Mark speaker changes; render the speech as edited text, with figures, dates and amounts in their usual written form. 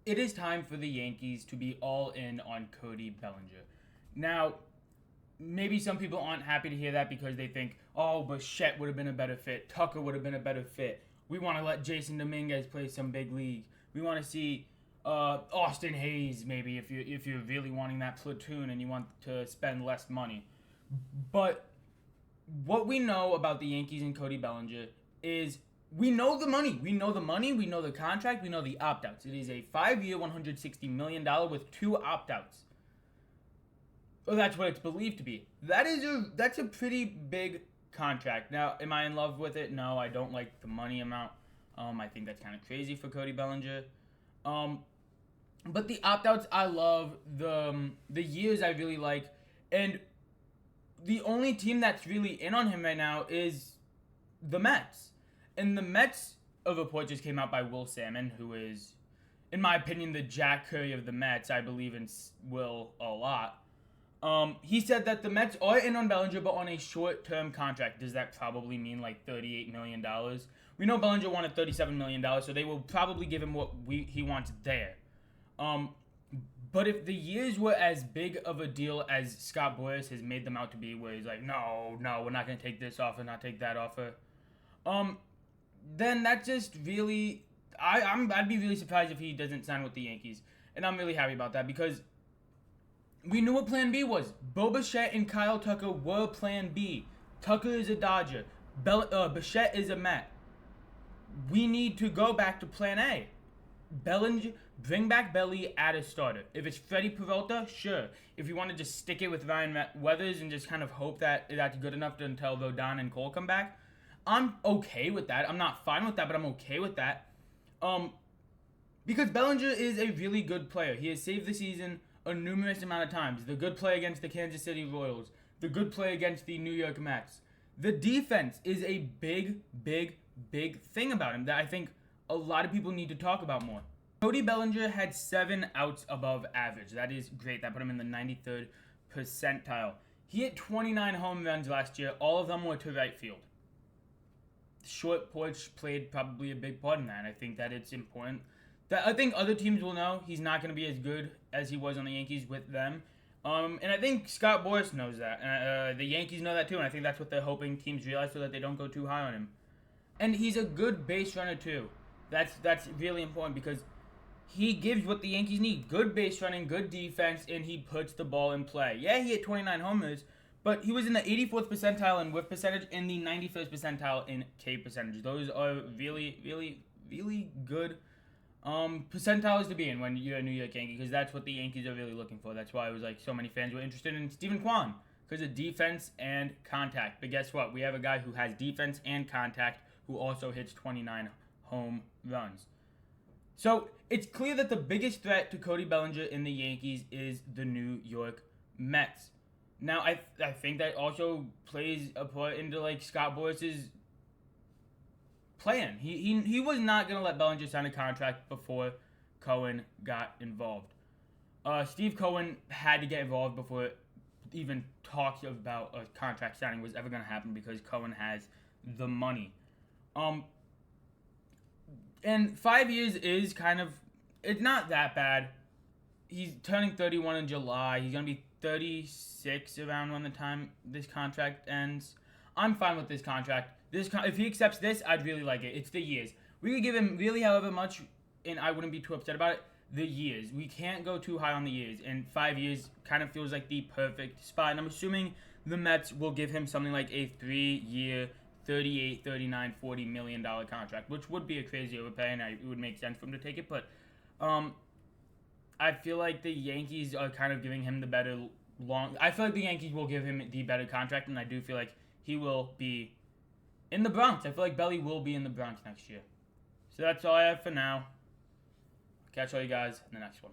Speaker 1: It is time for the Yankees to be all in on Cody Bellinger. Now, maybe some people aren't happy to hear that because they think, oh, Bichette would have been a better fit. Tucker would have been a better fit. We want to let Jason Dominguez play some big league. We want to see Austin Hayes maybe if you're really wanting that platoon and you want to spend less money. But what we know about the Yankees and Cody Bellinger is we know the money. We know the money. We know the contract. We know the opt outs. It is a 5 year, $160 million with two opt outs. Well, that's what it's believed to be. That's a pretty big contract. Now, am I in love with it? No, I don't like the money amount. I think that's kind of crazy for Cody Bellinger. But the opt outs I love. The years I really like, and the only team that's really in on him right now is the Mets. And the Mets, a report just came out by Will Salmon, who is, in my opinion, the Jack Curry of the Mets. I believe in Will a lot. He said that the Mets are in on Bellinger, but on a short-term contract. Does that probably mean like $38 million? We know Bellinger wanted $37 million, so they will probably give him what he wants there. But if the years were as big of a deal as Scott Boras has made them out to be, where he's like, no, we're not going to take this offer, not take that offer, then that just really, I'd be really surprised if he doesn't sign with the Yankees, and I'm really happy about that because we knew what Plan B was. Bo Bichette and Kyle Tucker were Plan B. Tucker is a Dodger. Bichette is a Met. We need to go back to Plan A. Bellinger, bring back Belli, add a starter. If it's Freddie Peralta, sure. If you want to just stick it with Ryan Weathers and just kind of hope that that's good enough until Rodon and Cole come back, I'm okay with that. I'm not fine with that, but I'm okay with that. Because Bellinger is a really good player. He has saved the season a numerous amount of times. The good play against the Kansas City Royals. The good play against the New York Mets. The defense is a big thing about him that I think a lot of people need to talk about more. Cody Bellinger had 7 outs above average. That is great. That put him in the 93rd percentile. He hit 29 home runs last year. All of them were to right field. Short porch played probably a big part in that. I think that it's important. That I think other teams will know he's not going to be as good as he was on the Yankees with them. And I think Scott Boras knows that. The Yankees know that too, and I think that's what they're hoping teams realize so that they don't go too high on him. And he's a good base runner too. That's really important because he gives what the Yankees need. Good base running, good defense, and he puts the ball in play. Yeah, he hit 29 homers, but he was in the 84th percentile in whiff percentage and the 91st percentile in K percentage. Those are really good percentiles to be in when you're a New York Yankee because that's what the Yankees are really looking for. That's why it was like so many fans were interested in Steven Kwan because of defense and contact. But guess what? We have a guy who has defense and contact who also hits 29 home runs. So it's clear that the biggest threat to Cody Bellinger in the Yankees is the New York Mets. Now, I think that also plays a part into like Scott Boras' plan. He was not going to let Bellinger sign a contract before Cohen got involved. Steve Cohen had to get involved before even talks about a contract signing was ever going to happen because Cohen has the money. And 5 years is kind of, it's not that bad. He's turning 31 in July. He's going to be 36 around when the time this contract ends. I'm fine with this contract. If he accepts this, I'd really like it. It's the years. We could give him really however much, and I wouldn't be too upset about it. The years. We can't go too high on the years, and 5 years kind of feels like the perfect spot. And I'm assuming the Mets will give him something like a 3-year, $38, $39, $40 million contract, which would be a crazy overpay, and it would make sense for him to take it. But I feel like the Yankees are kind of giving him the better I feel like the Yankees will give him the better contract, and I do feel like he will be in the Bronx. I feel like Belli will be in the Bronx next year. So that's all I have for now. Catch all you guys in the next one.